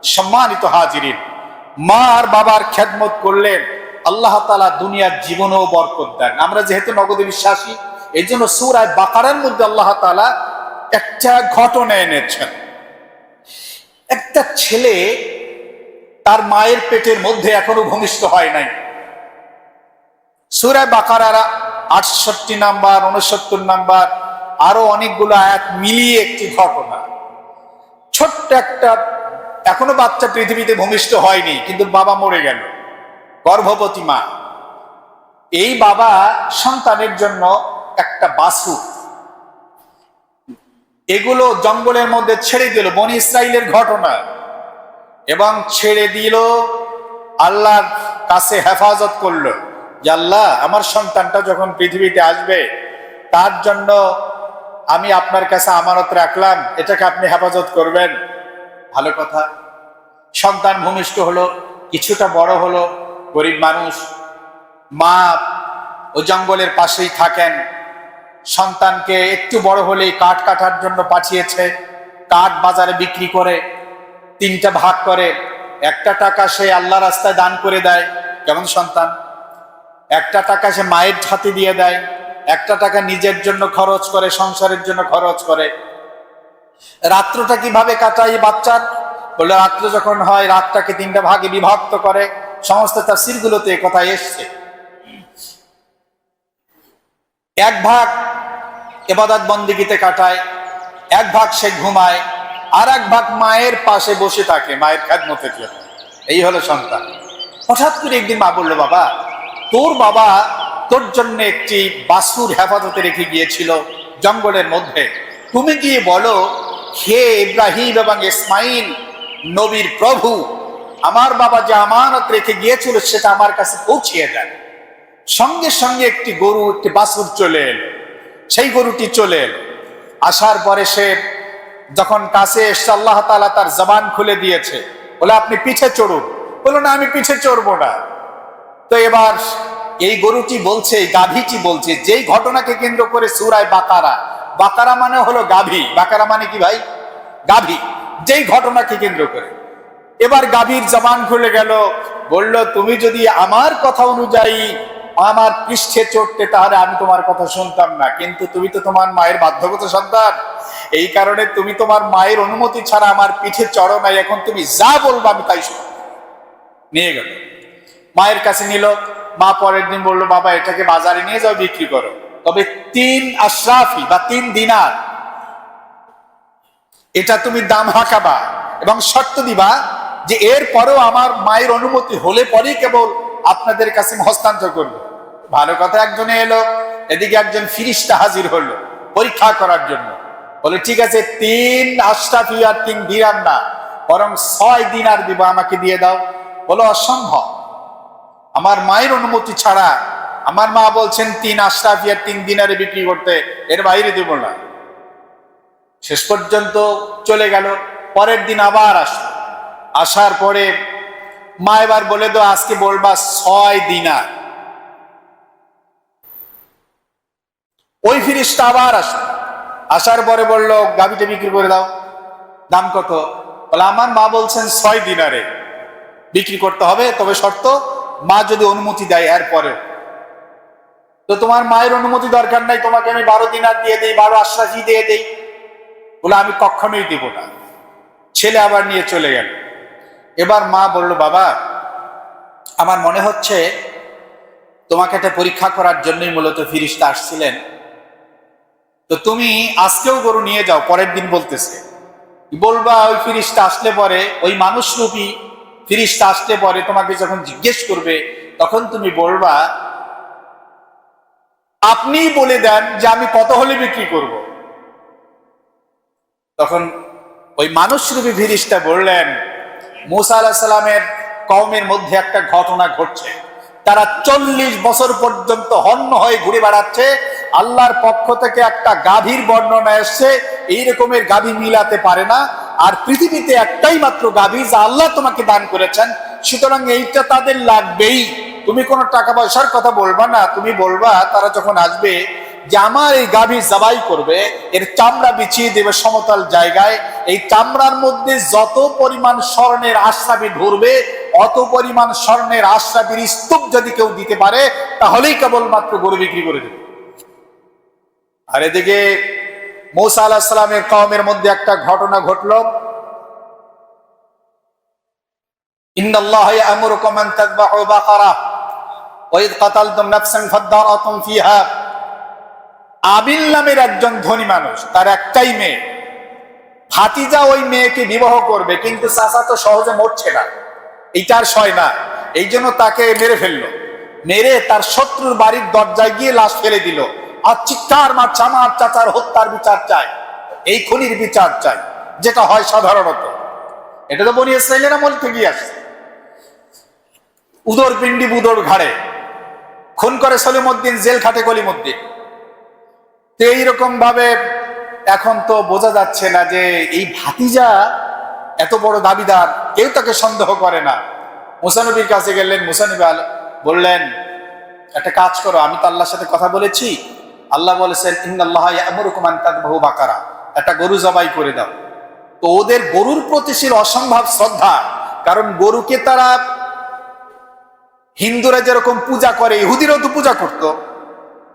সম্মানিত হাজিরিন, মা আর বাবার খেদমত করলে আল্লাহ তাআলা দুনিয়ার জীবনেও বরকত দেন। আমরা যেহেতু নগদে বিশ্বাসী, এই জন্য সূরা বাকারার মধ্যে আল্লাহ তাআলা একটা ঘটনা এনেছেন। একটা ছেলে তার মায়ের পেটের মধ্যে এখনো ভূমিষ্ঠ হয় নাই। সূরা বাকারার 68 নাম্বার, 69 নাম্বার, আরো অনেকগুলো আয়াত মিলিয়ে একটি ঘটনা। ছোট্ট একটা এখনো বাচ্চা পৃথিবীতে ভূমিষ্ঠ হয়নি, কিন্তু বাবা মরে গেল, গর্ভবতী মা। এই বাবা সন্তানের জন্য একটা বাছুর এগুলো জঙ্গলের মধ্যে ছেড়ে দিল, বনি ইসরাইলের ঘটনা, এবং ছেড়ে দিল। আল্লাহর কাছে হেফাজত করলো যে আল্লাহ, আমার সন্তানটা যখন পৃথিবীতে আসবে তার জন্য আমি আপনার কাছে আমানত রাখলাম, এটাকে আপনি হেফাজত করবেন। ভালো কথা। সন্তান ভূমিষ্ঠ হলো, কিছুটা বড় হলো। গরিব মানুষ, মা ও জঙ্গলের পাশেই থাকেন। সন্তানকে একটু বড় হলেই কাঠ কাটার জন্য পাঠিয়েছে। কাঠ বাজারে বিক্রি করে 3টা ভাগ করে, 1টা টাকা সে আল্লাহ রাস্তায় দান করে দেয়। কেমন সন্তান! 1টা টাকা সে মায়ের হাতে দিয়ে দেয়, 1টা টাকা নিজের জন্য খরচ করে, সংসারের জন্য খরচ করে। রাত্রটা কিভাবে কাটায় বাচ্চার? বলে রাত্র যখন হয়, রাতটাকে 3টা ভাগে বিভক্ত করে। সমস্ত তাফসীরগুলোতে এই কথা এসছে। 1 ভাগ ইবাদত বন্দেগীতে কাটায়, 1 ভাগ সে ঘুমায়, আর 1 ভাগ মায়ের পাশে বসে থাকে মায়ের খেদমতের জন্য। এই হলো সন্তান। হঠাৎ করে একদিন মা বলল, বাবা, তোর বাবা তোর জন্য একটি বাছুর হেফাজতে রেখে গিয়েছিল জঙ্গলের মধ্যে। তুমি গিয়ে বলো, হে ইব্রাহিম এবং ইসমাইল নবীর প্রভু, আমার বাবা যে আমানত রেখে গিয়েছিল সেটা আমার কাছে পৌঁছিয়ে দেন। সঙ্গে সঙ্গে একটি গরু, একটি বাছুর চলে এলো। সেই গরুটি চলে এলো। আসার পরে সে যখন কাছে এসে আল্লাহ তাআলা তার জবান খুলে দিয়েছে, বলে আপনি পিঠে চড়ুন। বললো না, আমি পিঠে চড়বো না। তো এবার এই গরুটি বলছে, এই গাভীটি বলছে, যেই ঘটনাকে কেন্দ্র করে সূরা বাকারা, বাকারা মানে হলো গাভী, বাকারা মানে কি ভাই? গাভী। যেই ঘটনাকে কেন্দ্র করে এবার গাভীর জবান খুলে গেল, বলল, তুমি যদি আমার কথা অনুযায়ী আমার পৃষ্ঠে চড়তে তাহলে আমি তোমার কথা শুনতাম না, কিন্তু তুমি তো তোমার মায়ের বাধ্যগত সন্তান, এই কারণে তুমি তোমার মায়ের অনুমতি ছাড়া আমার পিঠে চড়ো নাই। এখন তুমি যা বলবো আমি তাই শুনবো। নিয়ে গেল, মায়ের কাছে নিল। মা পরের দিন বললো, বাবা, এটাকে বাজারে নিয়ে যাও, বিক্রি করো, তবে 3 আশরাফি বা 3 দিনার এটা তুমি দাম হাঁকাবা এবং শর্ত দিবা যে এর পরেও আমার মায়ের অনুমতি হলে পরেই কেবল আপনাদের কাছে হস্তান্তর করবো। ভালো কথা। একজনে এলো, এদিকে একজন ফিরিস্তা হাজির হলো পরীক্ষা করার জন্য। বলে, ঠিক আছে, 3 আশরাফি আর 3 দিনার না, বরং 6 দিনার দিব, আমাকে দিয়ে দাও। বলো, অসম্ভব, আমার মায়ের অনুমতি ছাড়া। আমার মা বলছেন 3 আশরাফি আর 3 দিনারে বিক্রি করতে, এর বাইরে দেব না। শেষ পর্যন্ত চলে গেল। পরের দিন আবার আসলো। আসার পরে মা এবার বলে দাও, আজকে বলবা 6 দিনার। ওই ফিরিস্তা আবার আসলো। আসার পরে বললো, গাভীটা বিক্রি করে দাও। দাম কত? বলে, আমার মা বলছেন 6 দিনারে বিক্রি করতে হবে, তবে শর্ত মা যদি অনুমতি দেয় এরপরে। তো তোমার মায়ের অনুমতি দরকার নাই, তোমাকে আমি 12 দিনার দিয়ে দেই, 12 আশরাফি দিয়ে দেই। বলে, আমি কখনোই দিব না। ছেলে আবার নিয়ে চলে গেল। এবার মা বলল, বাবা, আমার মনে হচ্ছে তোমাকে একটা পরীক্ষা করার জন্যই মূলত ফিরিস্তা আসছিলেন, তো তুমি আজকেও গরু নিয়ে যাও। পরের দিন বলতেছে, বলবা ওই ফিরিস্তা আসলে পরে, ওই মানুষরূপী ফিরিস্তা আসলে পরে তোমাকে যখন জিজ্ঞেস করবে, তখন তুমি বলবা, আপনি বলে দেন যে আমি কত হলে বিক্রি করব। তখন ওই মানুষরূপী ফিরিস্তা বললেন, মুসা আলাইহিস সালামের কওমের মধ্যে একটা ঘটনা ঘটছে। তারা 40 বছর পর্যন্ত হন্য হয়ে ঘুরে বেড়াচ্ছে। আল্লাহর পক্ষ থেকে একটা গাভীর বর্ণনা এসছে, এই রকমের গাভী মিলাতে পারে না। আর পৃথিবীতে একটাই মাত্র গাভী যা আল্লাহ তোমাকে দান করেছেন, সুতরাং এইটা তাদের লাগবেই। তুমি কোনো টাকা পয়সার কথা বলবা না, তুমি বলবা তারা যখন আসবে যে আমার এই গাভী জবাই করবে, এর চামড়া বিছিয়ে দেবে সমতল জায়গায়, এই চামড়ার মধ্যে যত পরিমাণ স্বর্ণের আশ্রাবি ধরবে, অত পরিমাণ স্বর্ণের আশ্রাবির স্তূপ যদি কেউ দিতে পারে, তাহলেই কেবলমাত্র গরু বিক্রি করে দেবে। আর এদিকে মূসা আলাইহিস সালামের কওমের মধ্যে একটা ঘটনা ঘটল। ইন্নাল্লাহা ইয়া'মুরুকুম আন তাযবাহু বাকারা ওয়া ইয কাতালতুম নাফসান ফাদারাতুম ফিহা। আবিল নামের একজন ধনী মানুষ, তার একটাই মেয়ে, ভাতিজা ওই মেয়েকে বিবাহ করবে, কিন্তু চাচা তো সহজে মরছে না, এইটার সয় না, এই জন্য তাকে মেরে ফেললো। মেরে তার শত্রুর বাড়ির দরজায় গিয়ে লাশ ফেলে দিল, আর চিৎকার মারছে, আমার চাচার হত্যার বিচার চাই, এই খুনির বিচার চাই, যেটা হয় সাধারণত। এটা তো বনি ইসরাইলের আমল থেকে আসছে। উদর পিণ্ডি বুদর ঘাড়ে খুন করে সলিমউদ্দিন, জেল খাটে কলিমউদ্দিন। তো এইরকম ভাবে এখন তো বোঝা যাচ্ছে না যে এই ভাতিজা এত বড় দাবিদার, কেউ তাকে সন্দেহ করে না। মুসা নবীর কাছে গেলেন, মুসা নবী বললেন, একটা কাজ করো, আমি তো আল্লাহর সাথে কথা বলেছি, আল্লাহ বলেছেন ইন্নাল্লাহা ইয়া'মুরুকুম আন তাযবাহু বাকারা, একটা গরু জবাই করে দাও। তো ওদের গরুর প্রতি ছিল অসম্ভব শ্রদ্ধা, কারণ গরুকে তারা, হিন্দুরা যেরকম পূজা করে, ইহুদিরাও তো পূজা করত,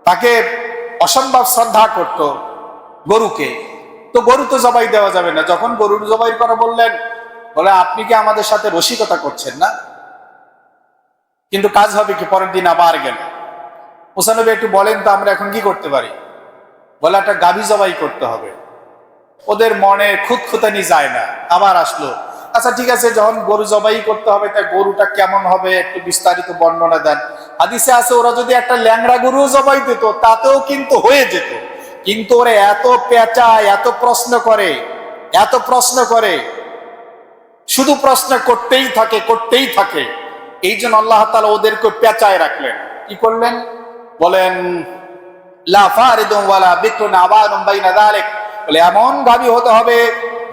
তাকে অসম্ভব শ্রদ্ধা করত গরুকে। তো গরু তো জবাই দেওয়া যাবে না। যখন গরুর জবাই করা বললেন, বলে আপনি কি আমাদের সাথে রসিকতা করছেন না? কিন্তু কাজ হবে কি? পরের দিন আবার গেল। মুসা নবী একটু বলেন তো আমরা এখন কি করতে পারি? বলে একটা গাভী জবাই করতে হবে। ওদের মনে খুঁতখুঁতানি যায় না, আবার আসলো, আচ্ছা ঠিক আছে, যখন গরু জবাই করতে হবে, তাই গরুটা কেমন হবে একটু বিস্তারিত বর্ণনা দেন। হাদিসে আছে ওরা যদি একটা ল্যাংড়া গরু জবাই দিত, তাতেও কিন্তু হয়ে যেত, কিন্তু ওরা এত পেঁচায়, এত প্রশ্ন করে, এত প্রশ্ন করে, শুধু প্রশ্ন করতেই থাকে, করতেই থাকে। এই জন্য আল্লাহ তাআলা ওদেরকে পেঁচায় রাখলেন। কি করলেন? বলেন লা ফারিদুন ওয়ালা বিকরুন আবানুম বাইনা যালিক, বলে এমন গাভী হতে হবে,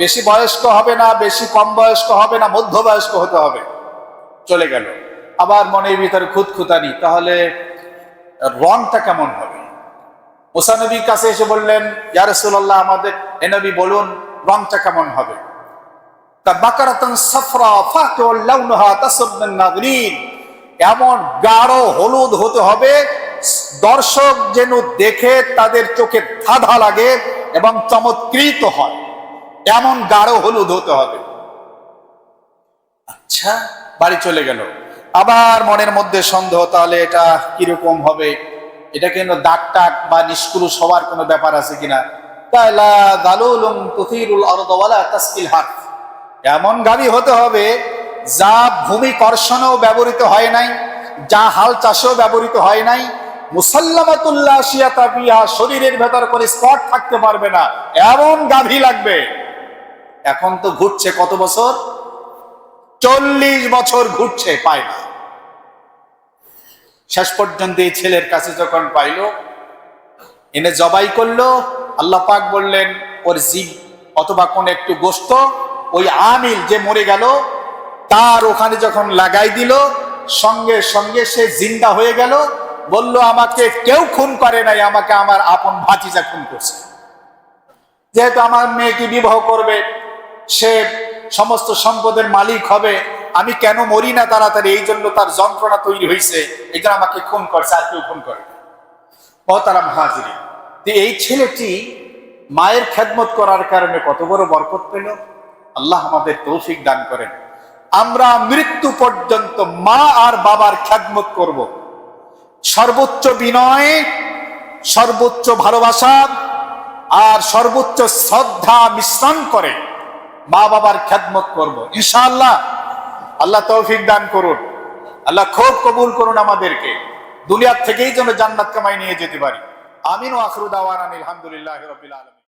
বেশি বয়স্ক হবে না, বেশি কম বয়স্ক হবে না, মধ্যবয়স্ক হতে হবে। চলে গেল। আবার মনের ভিতরে খুঁতখুঁতানি, তাহলে রংটা কেমন হবে? মুসা নবীর কাছে এসে বললেন, ইয়া রাসূলুল্লাহ, আমাদের হে নবী বলুন রংটা কেমন হবে? তা বাকারাতুন সাফরা ফাকিউল লাউনহা তাসুদ্দুন নাযরিন, এমন গাঢ় হলুদ হতে হবে, দর্শক যেন দেখে তাদের চোখে ধাঁধা লাগে এবং চমৎকৃত হয়, এমন গাঢ় হলুদ হতে হবে। আচ্ছা, বাড়ি চলে গেল। আবার মনের মধ্যে সন্দেহ, তাহলে এটা কিরকম হবে? এটা কেন দাগ টাক বা নিষ্কুলুষ হওয়ার কোনো ব্যাপার আছে কিনা? তালা দালুলুম তুথিরুল আরদ ওয়ালা তাসকিল হারফ, এমন গাভী হতে হবে যা ভূমি কর্ষণেও ব্যবহৃত হয় নাই, যা হাল চাষেও ব্যবহৃত হয় নাই, মুসাল্লামাতুল্লাহ শিয়াতা ফিহা, শরীরের ভেতর করে স্পট থাকতে পারবে না, এমন গাভী লাগবে। এখন তো ঘুরছে কত বছর? 40 বছর ঘুরছে, পায় না। শেষ পর্যন্ত এই ছেলের কাছে যখন পাইলো, এনে জবাই করলো, আল্লাহ পাক বললেন ওর জীব অথবা কোন একটু গোশত ওই আমিল যে মরে গেল তার ওখানে যখন লাগাই দিল, সঙ্গে সঙ্গে সে জিন্দা হয়ে গেল। বলল আমাকে কেউ খুন করে নাই, আমাকে আমার আপন ভাতিজা খুন করছে। যেহেতু আমার মেয়েকে বিবাহ করবে, সে সমস্ত সম্পদের মালিক হবে, আমি কেন মরি না তাড়াতাড়ি, এই জন্য তার যন্ত্রণা তৈরি হয়েছে, এই জন্য আমাকে খুন করছে, আর কেউ খুন করে। মহতারাম হাজিরিন, এই ছেলেটি মায়ের খেদমত করার কারণে কত বড় বরকত পেল। আল্লাহ আমাদের তৌফিক দান করেন, আমরা মৃত্যু পর্যন্ত মা আর বাবার খেদমত করব, সর্বোচ্চ বিনয়, সর্বোচ্চ ভালোবাসা আর সর্বোচ্চ শ্রদ্ধা মিশ্রণ করে মা বাবার খেদমত করব ইনশাআল্লাহ। আল্লাহ তৌফিক দান করুন, আল্লাহ খুব কবুল করুন আমাদেরকে, দুনিয়া থেকেই যেন জান্নাত কামাই নিয়ে যেতে পারি। আমিন ওয়া আখিরু দাওয়ানা আলহামদুলিল্লাহি রাব্বিল আলামিন।